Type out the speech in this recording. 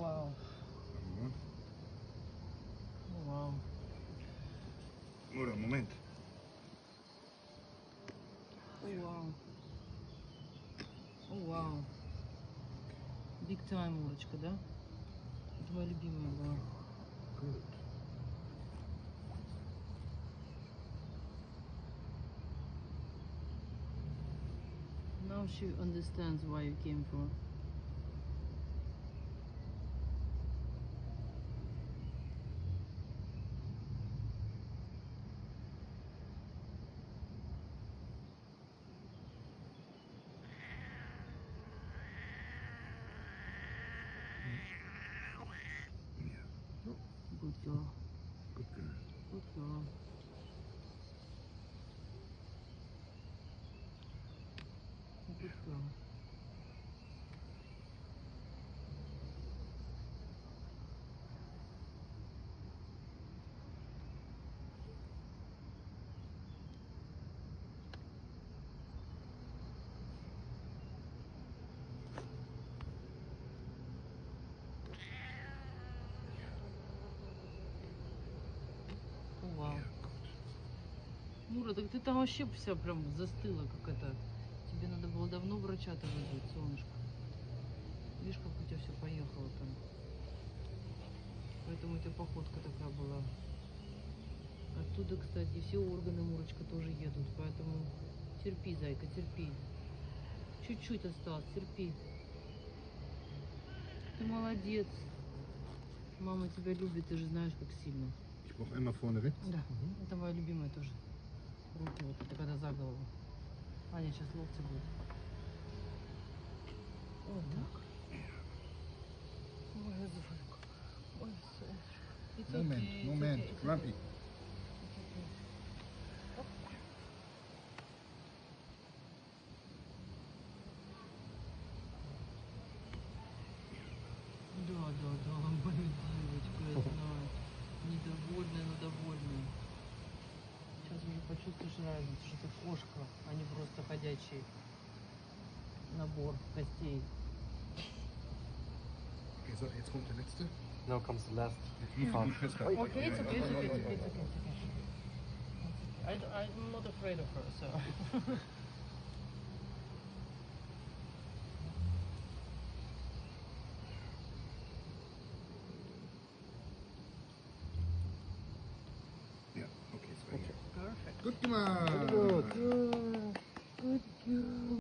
wow. Oh, wow. Mura, un moment. Oh, wow. Oh, wow. Big time, Мурочка, да? Твоя любимая была. Good. Now she understands why you came for. Yeah. Good girl. Good girl. Good girl. Good girl. О, вау. Мура, так ты там вообще вся прям застыла, как это. Тебе надо было давно врача-то вызвать, солнышко. Видишь, как у тебя все поехало там. Поэтому у тебя походка такая была. Оттуда, кстати, все органы, Мурочка, тоже едут. Поэтому терпи, зайка, терпи. Чуть-чуть осталось, терпи. Ты молодец. Мама тебя любит, ты же знаешь, как сильно. Ich brauche einmal vorne weg. Да, это моя любимая тоже. Руки вот это когда за голову. Аня сейчас локти будет. Вот так. Моя зайка. Ой, It's Moment, okay, it's Moment. okay, it's Grumpy. okay. Да, моя девочка, я знаю. Недовольная, но довольная. Сейчас уже почувствуешь разницу, что ты кошка, а не просто ходячий набор костей. Okay, so, jetzt kommt der letzte. Now comes the last Gut part. festhalten. Okay, it's okay, it's okay, it's okay, it's okay, it's okay. I'm not afraid of her, so. Ja, okay, so. Perfect. Gut gemacht. Good. Good girl.